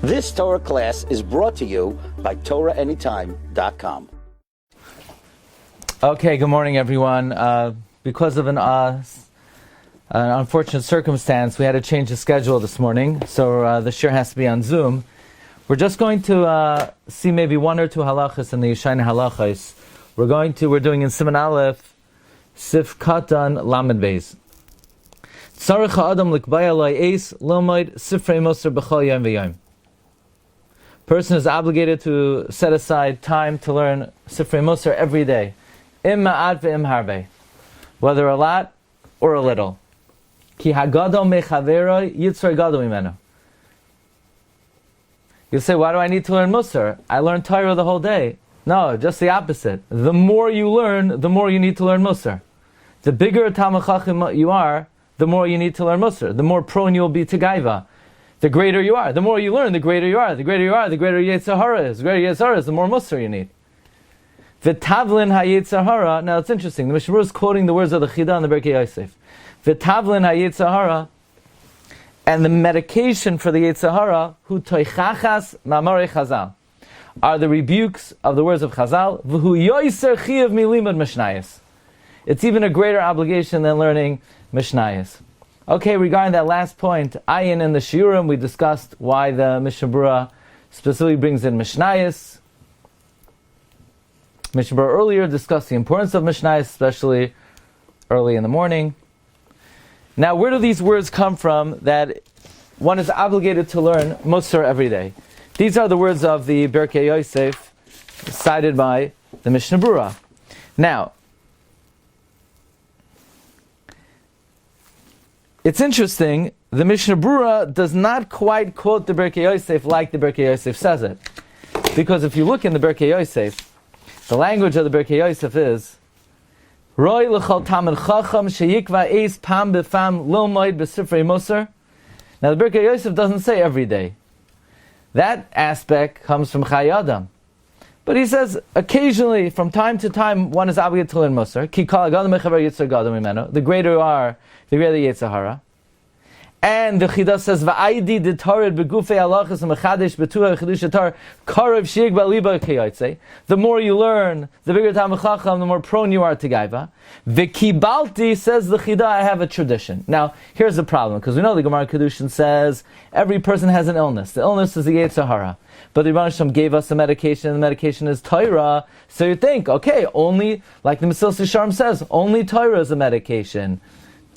This Torah class is brought to you by TorahAnytime.com. Okay, good morning, everyone. Because of an unfortunate circumstance, we had to change the schedule this morning, so the shir has to be on Zoom. We're just going to see maybe one or two halachos in the Shoneh Halachos. We're doing in Siman Aleph, Sif Katan Lamed Beis. Tzarech ha'adam likbaya la'eis l'moid sifrei MUSSAR b'chol yom v'yom. Person is obligated to set aside time to learn Sifrei MUSSAR every day. Im ma'at ve'im harbe. Whether a lot or a little. Ki hagadol mechaveroi yitzor gadol mimeno. You say, why do I need to learn MUSSAR? I learn Torah the whole day. No, just the opposite. The more you learn, the more you need to learn MUSSAR. The bigger a Talmid Chacham you are, the more you need to learn MUSSAR. The more prone you will be to gaiva. The greater you are. The more you learn, the greater you are. The greater you are, the greater Yetzer Hara is. The greater Yetzer Hara is, the more MUSSAR you need. V'tavlin ha'Yetzer Hara. Now it's interesting. The Mishnah is quoting the words of the Chida and the Berkei Yosef. V'tavlin ha'Yetzer Hara. And the medication for the Yetzer Hara, hu toichachas ma'amarei Chazal, are the rebukes of the words of Chazal. V'hu yoyser chiyav milimud mishnayos. It's even a greater obligation than learning mishnayos. Okay, regarding that last point, ayin in the shiurim, we discussed why the Mishnah Berurah specifically brings in mishnayos. Mishnah Berurah earlier discussed the importance of mishnayos, especially early in the morning. Now, where do these words come from that one is obligated to learn MUSSAR every day? These are the words of the Berkei Yosef, cited by the Mishnah Berurah. Now, it's interesting, the Mishnah Berurah does not quite quote the Berkei Yosef like the Berkei Yosef says it. Because if you look in the Berkei Yosef, the language of the Berkei Yosef is Roi l'chol Talmid Chacham sheyikva eis pam b'fam lilmoid b'sifrei MUSSAR. Now the Berkei Yosef doesn't say every day. That aspect comes from Chai Adam. But he says, occasionally, from time to time, one is obligated to learn MUSSAR. Ki kol hagadol mechaver yitzor gadol mimeno. The greater you are, the greater the Yetzer Hara. And the Chida says, V'aydi de Torah begufei halachos u'mechadesh betuah v'chidush haTorah karev shiig ba'liba k'yotzei. The more you learn, the bigger Talmid Chacham, the more prone you are to gaiva. V'kibalti, says the Chida, I have a tradition. Now, here's the problem, because we know the Gemara Kedushin says every person has an illness. The illness is the Yetzer Hara. But the Rebbe Shem gave us a medication, and the medication is Torah. So you think, okay, only, like the Mesilas Yesharim says, only Torah is a medication.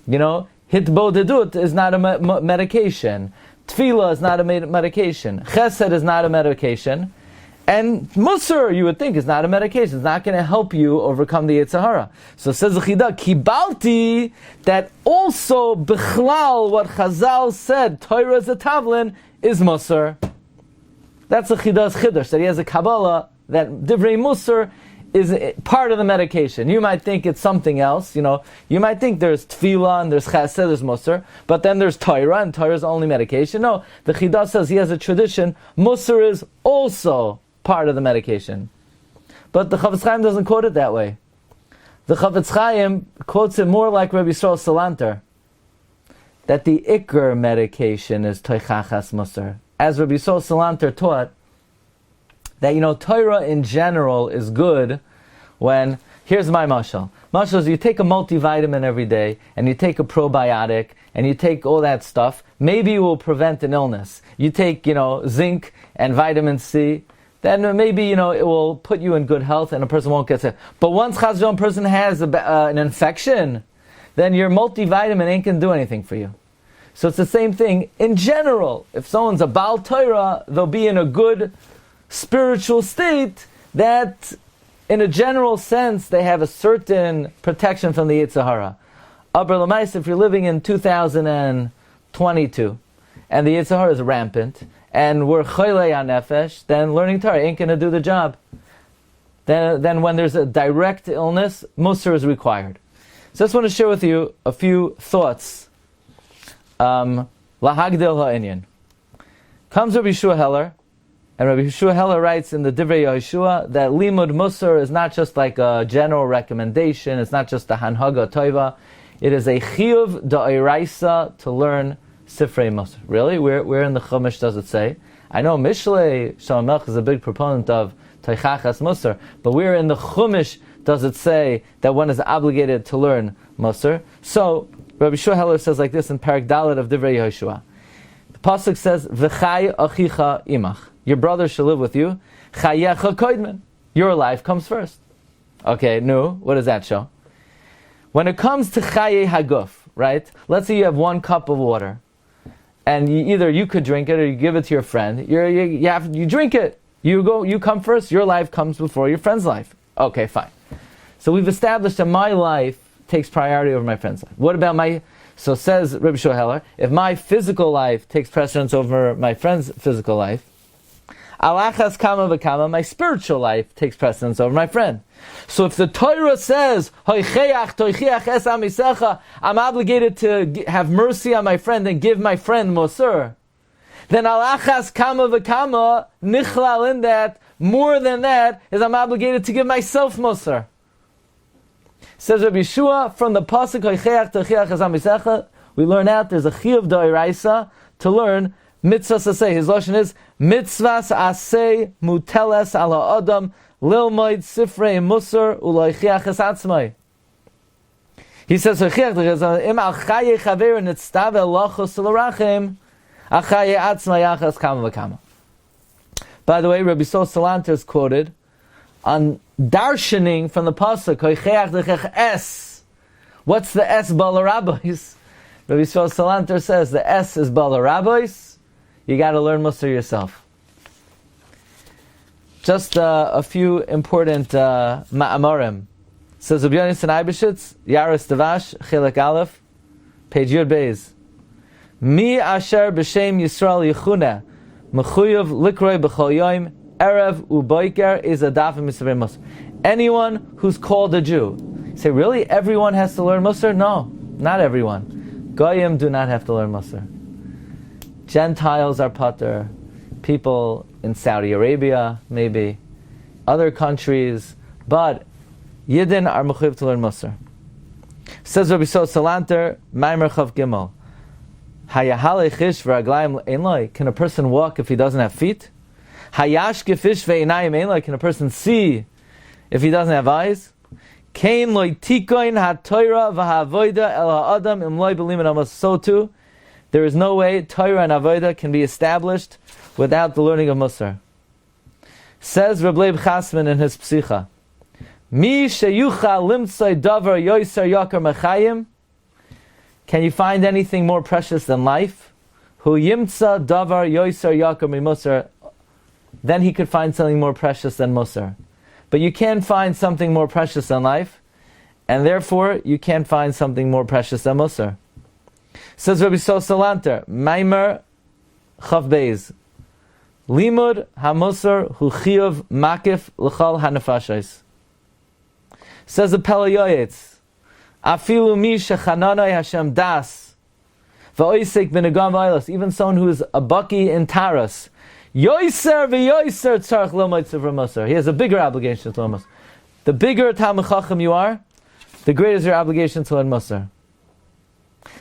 You know, Hitbodedut is not a medication. Tefillah is not a medication. Chesed is not a medication. And MUSSAR, you would think, is not a medication. It's not going to help you overcome the Yetzer Hara. So says the Chida, Kibalti, that also, Bichlal, what Chazal said, Torah is a tavlin, is MUSSAR. That's the Chida's Chiddush, that he has a Kabbalah, that Divrei MUSSAR is part of the medication. You might think it's something else, you might think there's Tefillah and there's Chesed, there's MUSSAR, but then there's Torah, and Torah is only medication. No, the Chidah says he has a tradition, MUSSAR is also part of the medication. But the Chafetz Chaim doesn't quote it that way. The Chafetz Chaim quotes it more like Rabbi Yisrael Salanter, that the Iker medication is Toichachas MUSSAR. As Rabbi Yisrael Salanter taught, that Torah in general is good when, here's my mashal. Mashal is you take a multivitamin every day, and you take a probiotic, and you take all that stuff, maybe you will prevent an illness. You take, zinc and vitamin C, then maybe, it will put you in good health and a person won't get sick. But once a person has an infection, then your multivitamin ain't going to do anything for you. So it's the same thing. In general, if someone's a Baal Torah, they'll be in a good spiritual state that, in a general sense, they have a certain protection from the Yetzer Hara. Aber l'mais, if you're living in 2022, and the Yetzer Hara is rampant, and we're choylei nefesh, then learning Torah ain't going to do the job. Then when there's a direct illness, MUSSAR is required. So I just want to share with you a few thoughts. Lahagdil ha'inyan. Comes Rabbi Yeshua Heller, and Rabbi Yeshua Heller writes in the Divrei Yehoshua that Limud MUSSAR is not just like a general recommendation, it's not just a Hanhaga Toiva, it is a Chiyuv Da'iraisa to learn Sifrei MUSSAR. Really? Where in the Chumash does it say? I know Mishlei Shlomo is a big proponent of Teichachas Mussar, but where in the Chumash does it say that one is obligated to learn Mussar? So Rabbi Heller says like this in Parak Dalet of Divrei Yehoshua. The pasuk says, "V'chai achicha imach." Your brother shall live with you. Chayecha koidmen. Your life comes first. Okay, no. What does that show? When it comes to chaye haguf, right? Let's say you have 1 cup of water, and either you could drink it or you give it to your friend. You drink it. You come first. Your life comes before your friend's life. Okay, fine. So we've established that my life takes priority over my friend's life. What about so says Rabbi Heller, if my physical life takes precedence over my friend's physical life, alachas kama v'kama, my spiritual life takes precedence over my friend. So if the Torah says, I'm obligated to have mercy on my friend and give my friend Musar, then alachas kama v'kama, nichlal in that, more than that, is I'm obligated to give myself Musar. Says Rabbi Yeshua, from the pasuk we learn out there's a chiyuv d'oraisa to learn mitzvahs aseh. His lashon is mitzvahs aseh muteles ala adam lilmoid sifrei musar uloichiach es atzmai. He says im al chaye chaver nitztav elachos l'rachem achaye atzmai achas kama v'kama. By the way, Rabbi Salanter is quoted on darshaning from the pasuk es. What's the S balarabbis? Rabbi Salanter says the S is balarabbis. You got to learn Musar yourself. Just a few important ma'amorim. Says Rabbi Yonasan Eibeshitz, Yaris Devash, Chilek Aleph, page Yud Beis. Mi asher b'shem Yisrael yichuna mechuyev likroi b'chol yoim erev uboiker is a daf misavei Musar. Anyone who's called a Jew. You say, really? Everyone has to learn Musar? No, not everyone. Goyim do not have to learn Musar. Gentiles are pater. People in Saudi Arabia, maybe. Other countries. But Yidden are mechuyev to learn Musar. Says Rabbi Salanter, Maimer Chav Gimel. Hayahale chish v'raglayim einloi. Can a person walk if he doesn't have feet? Hayash gefish ve'inayim einloi. Can a person see if he doesn't have eyes? Kain loy tikoin ha-toira v'ha-avoida el ha-adam im loy b'limin amos. So too, there is no way Torah and Avoida can be established without the learning of Musar. Says Reb Leib Chasman in his Psicha, Mi sheyucha limtzai davar yoyser yakar mechayim. Can you find anything more precious than life? Hu yimtza davar yoyser yakar mi Musar. Then he could find something more precious than Musar. But you can't find something more precious than life, and therefore you can't find something more precious than Musar. Says Rabbi Salanter, Maimer Chav Beis, Limud ha-Musar hu chiyuv makif l'chal ha-nefashos. Says the Pele Yoetz, Afilu mi shechananai Hashem das, v'oisek b'negam v'aylos, even someone who is a baki in Taras, Yoiser v'yoiser tzarech l'moid tzivra Musar. He has a bigger obligation to learn Musar. The bigger Talmid Chacham you are, the greater is your obligation to learn Musar.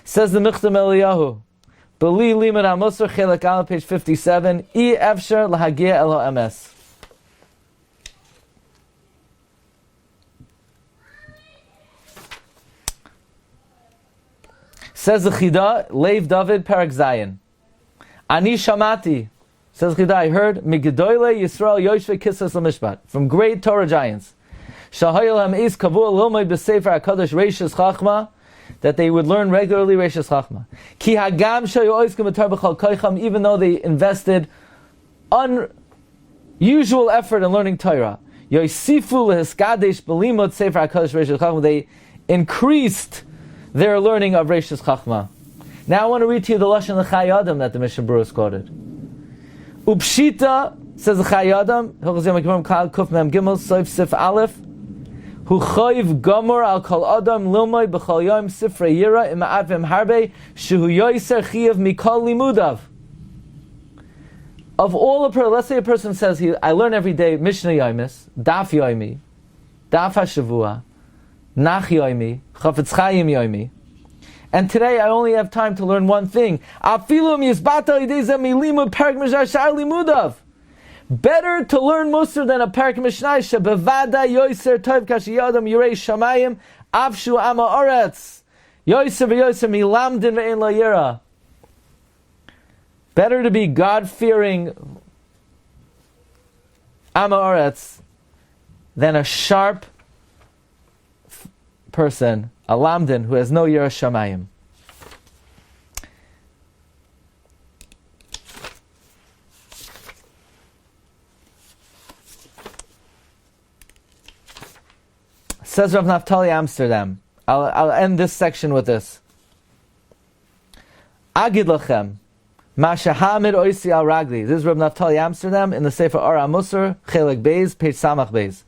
Says the Michtam Eliyahu, Beli Limud HaMusar Chelek Aleph, page 57, I efshar lahagia el ha'emes. Says the Chida, Leiv David Parak Zayin, Ani Shamati. Says Chida, I heard Migedoyle Yisrael Yoshve Kisas LaMishpat, from great Torah giants, Shahayel Ham'is Kavua Lomay B'Sefer HaKadosh Reishis Chachma, that they would learn regularly Reishis Chachma. Ki Hagam Shayoiskim B'Tar B'Chal Koicham, even though they invested unusual effort in learning Torah. Yoisifu Lehiskadesh B'Limud Sefer HaKadosh Reishis Chachma, they increased their learning of Reishis Chachma. Now I want to read to you the Lashon L'Chai Adam that the Mishnah Berurah has quoted. Upshita, says the Chai Adam, Hilchos Yom Kippurim Kal Kuf Mem Gimel Seif Sif Aleph, Hu Choiv Gomor Al Kol Adam Lilmoi B'Chol Yom Sifrei Yira Ima'at V'Im Harbe Shehu Yoiser Chiyav Mikol Limudav. Of all let's say a person says, I learn every day Mishnah Yomis, Daf Yomi, Daf HaShavua, Nach Yomi, Chafetz Chaim Yomi, And today I only have time to learn one thing. Better to learn Mussar than a Parak Mishnai. Shebevada yoser tov kashiyadam yirei shamayim avshu ama oretz. Yoser v'yoser milamdin ve'en la yira. Better to be God-fearing ama oretz than a sharp person, a lamdin, who has no yira shamayim. Says Rav Naftali Amsterdam. I'll end this section with this. Agid lachem, ma shehamid oisi al ragli. This is Rav Naftali Amsterdam in the Sefer Or MUSSAR, Chelek Beis, page Samach Beis.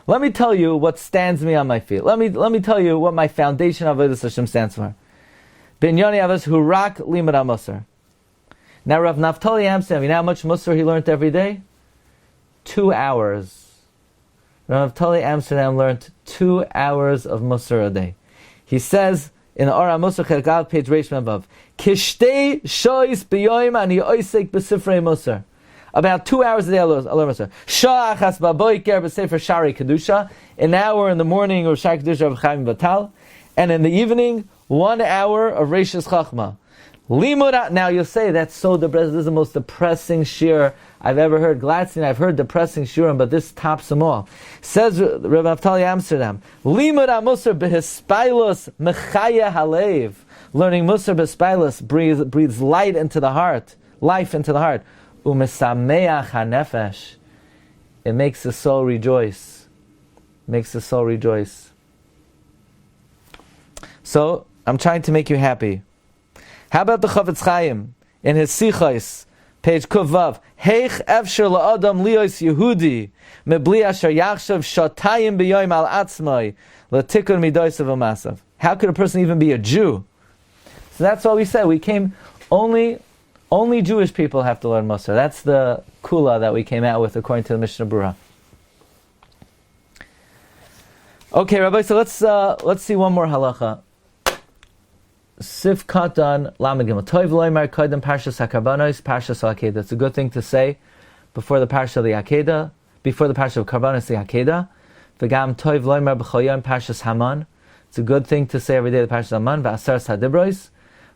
Let me tell you what stands me on my feet. Let me tell you what my foundation of Avodas Hashem stands for. Binyani Avos Hurak Limud MUSSAR. Now Rav Naftali Amsterdam, you know how much Mussar he learned every day? 2 hours. Rav Naftali Amsterdam learned 2 hours of Mussar a day. He says in the Or MUSSAR Chelek Aleph, page Reish Memvav, Kishtei shois b'yoyim ani oisek b'sifrei Mussar. About 2 hours a day I learn Mussar. Shah achas b'boiker b'sefer Shari Kedusha. An hour in the morning of Shari Kedusha of Chaim Batal, and in the evening 1 hour of Reishis Chachma. Limud. Now you'll say that's so depressing. This is the most depressing shir I've ever heard. Glatstein, I've heard depressing shirim, but this tops them all. Says Rabbi Naftali Amsterdam, Limud MUSSAR b'hispailos mechaya halev. Learning Mussar b'hispailos breathes light into the heart, life into the heart. Umesameach hanefesh. It makes the soul rejoice. Makes the soul rejoice. So I'm trying to make you happy. How about the Chavetz Chaim in his Sichos, page Kuvav? Heich efshir la'adam lios Yehudi mebli asher yachshav shatayim b'yoyim al atzmai l'tikun midosav u'masav. How could a person even be a Jew? So that's what we said. We came only Jewish people have to learn Mussar. That's the kula that we came out with according to the Mishnah Berurah. Okay, Rabbi. So let's see one more halacha. Sif Katan Lamed Gimel Toiv Loimar Kodem Parshas HaKarbanos Parshas HaAkedah. It's a good thing to say before the Parsha of the Akedah, before the Parsha of Karbanos the Akedah. V'gam Toiv Loimar B'choyim Parshas Haman. It's a good thing to say every day the Parshas Haman. V'Asaras HaDibros.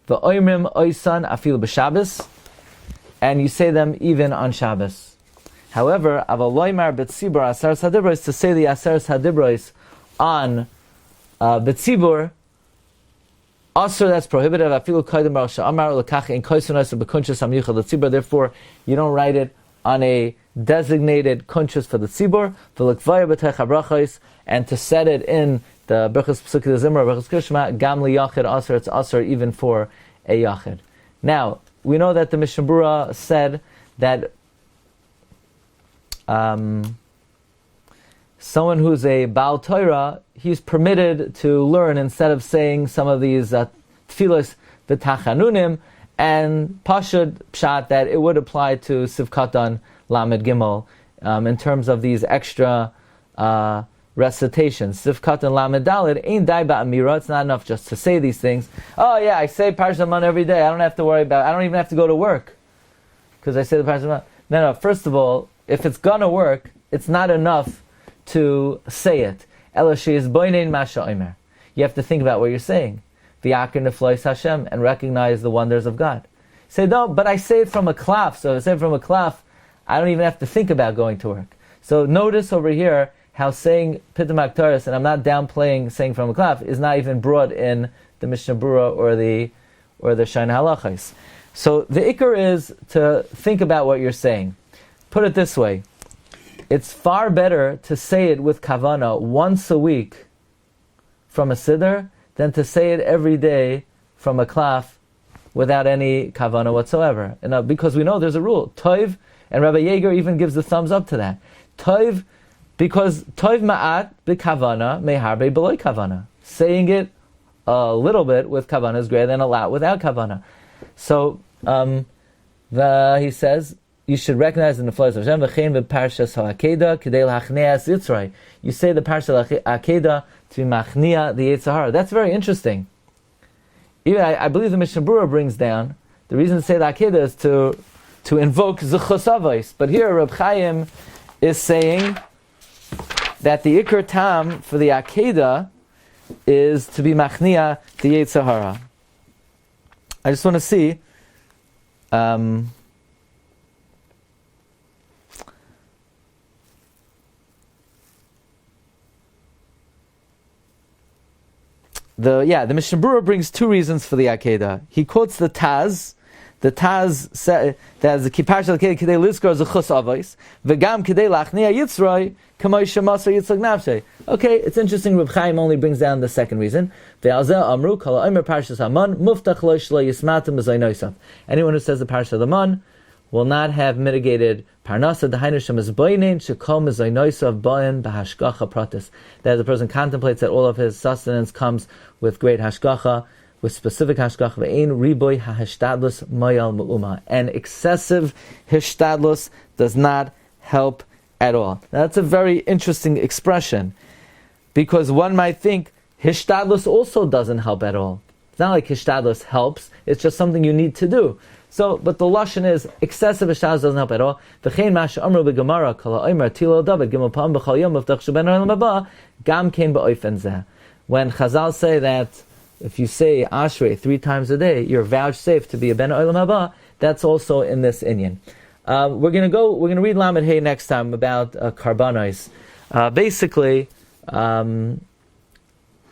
V'Oimrim Oisan Afil B'Shabbos. And you say them even on Shabbos. However, Aval Loimar B'Tzibur Asaras HaDibros, to say the Asaras HaDibros on B'Tzibur, also, that's prohibited. Therefore, you don't write it on a designated kunchus for the tzibur. And to set it in the Berachos Pesukei Zimra, Berachos Krishma, Gam Liyachid Asr, it's Asr even for a Yachid. Now, we know that the Mishnah Berurah said that someone who's a Baal Torah, he's permitted to learn instead of saying some of these tefillos v'tachanunim, and pashut pshat that it would apply to Sivkatan Lamed Gimel in terms of these extra recitations. Sivkatan Lamed Daled ain't dai ba'amira. It's not enough just to say these things. Oh yeah, I say Parshat Haman every day. I don't have to worry about it. I don't even have to go to work because I say the Parshat Haman. No. First of all, if it's gonna work, it's not enough to say it. You have to think about what you're saying. And recognize the wonders of God. Say, no, but I say it from a klaf. So if I say it from a klaf, I don't even have to think about going to work. So notice over here how saying Pitam Aktaris, and I'm not downplaying saying from a klaf, is not even brought in the Mishnah Berurah or the Shoneh Halachos. So the ikar is to think about what you're saying. Put it this way. It's far better to say it with kavana once a week from a siddur than to say it every day from a klaf without any kavana whatsoever. Because we know there's a rule. Toiv, and Rabbi Yeager even gives the thumbs up to that. Toiv, because toiv ma'at b'kavana meharbe b'loy kavana. Saying it a little bit with kavana is greater than a lot without kavana. So he says, you should recognize in the flows of Hashem, v'chein v'parshas ha'akedah, k'dei l'hachneas yitzray. You say the parsha ha'akedah to machnia the Yetzer Hara. That's very interesting. even I believe the Mishnah Berurah brings down, the reason to say the Akedah is to invoke Zechus Avos. But here Reb Chaim is saying that the Iker Tam for the Akedah is to be Machnia the Yetzer Hara. I just want to see the Mishnah Berurah brings two reasons for the Akedah. He quotes the Taz. The Taz says that the Kippar Shel Akedah Kedei Lizkor Zechus Avos V'gam Kedei Lachnia Yitzroi Kamoi Shemasar Yitzchak Nafshei. Okay, it's interesting. Reb Chaim only brings down the second reason. Ve'alzeh Amru Kol Ha'omer Parshas Haman Muftach Lo Shlo Yismatim B'Zaynosav. Anyone who says the Parsha of the Haman will not have mitigated Parnasa D'Hainu Shemas Boinein Shekol Mezaynosav Boin B'Hashgacha Pratis. That the person contemplates that all of his sustenance comes with great hashgacha, with specific hashgacha. Ve'ein riboy ha'hishtadlus moyal me'uma. And excessive hishtadlus does not help at all. Now, that's a very interesting expression, because one might think hishtadlus also doesn't help at all. It's not like hishtadlus helps, it's just something you need to do. So, but the lashon is excessive hishtadlus doesn't help at all. V'chein ma she'amru b'gemara kol ha'omer tilo David gimel pam b'chol yom v'ftach sheben ha'olam haba gam kein ba'ofen zeh. When Chazal say that if you say Ashrei 3 times a day, you're vouchsafed to be a Ben Olam Haba, that's also in this inyan. We're going to read Lamed Hey next time about Karbanos. Basically, the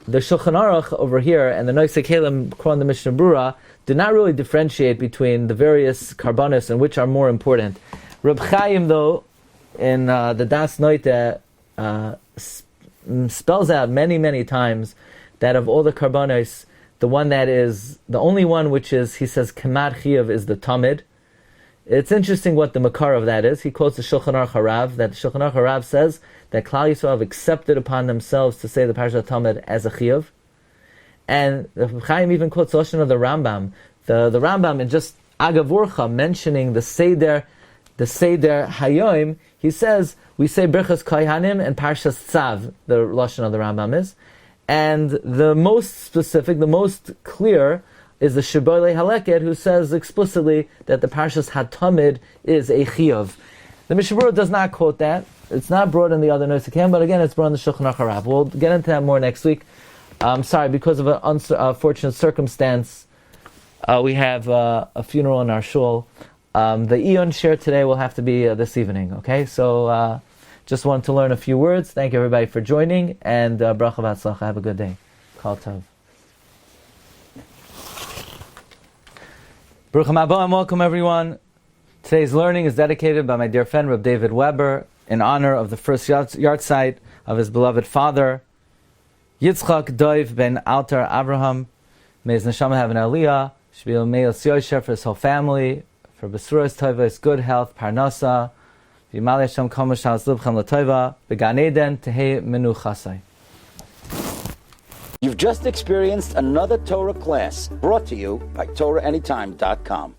Shulchan Aruch over here and the Noisei Kelim Quran the Mishnah Berurah do not really differentiate between the various Karbanos and which are more important. Reb Chaim, though, in the Das Noite, spells out many, many times that of all the karbanos, the one that is, the only one which is, he says, Kamad Chiyav is the Tamid. It's interesting what the makar of that is. He quotes the Shulchan Aruch Harav, that the Shulchan Aruch Harav says that Klal Yisrael have accepted upon themselves to say the Parshat Tamid as a Chiyav. And the Chaim even quotes the Lashon of the Rambam. The Rambam, in just Agavorcha, mentioning the Seder Hayoim, he says, we say Birchas Kohanim and Parshas Tzav, the Lashon of the Rambam is. And the most specific, the most clear, is the Shibbolei Haleket, who says explicitly that the Parshas HaTamid is a Chiyuv. The Mishnah Berurah does not quote that. It's not brought in the other Noisei Kelim, but again, it's brought in the Shulchan Aruch Harav. We'll get into that more next week. Sorry, because of an unfortunate circumstance, we have a funeral in our shul. The Eon share today will have to be this evening, okay? So, just wanted to learn a few words. Thank you everybody for joining, and bracha v'atzlacha. Have a good day. Kol tov. Baruch haba and welcome everyone. Today's learning is dedicated by my dear friend Rabbi David Weber in honor of the first yahrzeit of his beloved father, Yitzchak Doiv ben Altar Abraham. May his neshama have an aliyah. Should be a me'il for his whole family, for Besuras Tovas, good health, Parnasa. You've just experienced another Torah class brought to you by TorahAnytime.com.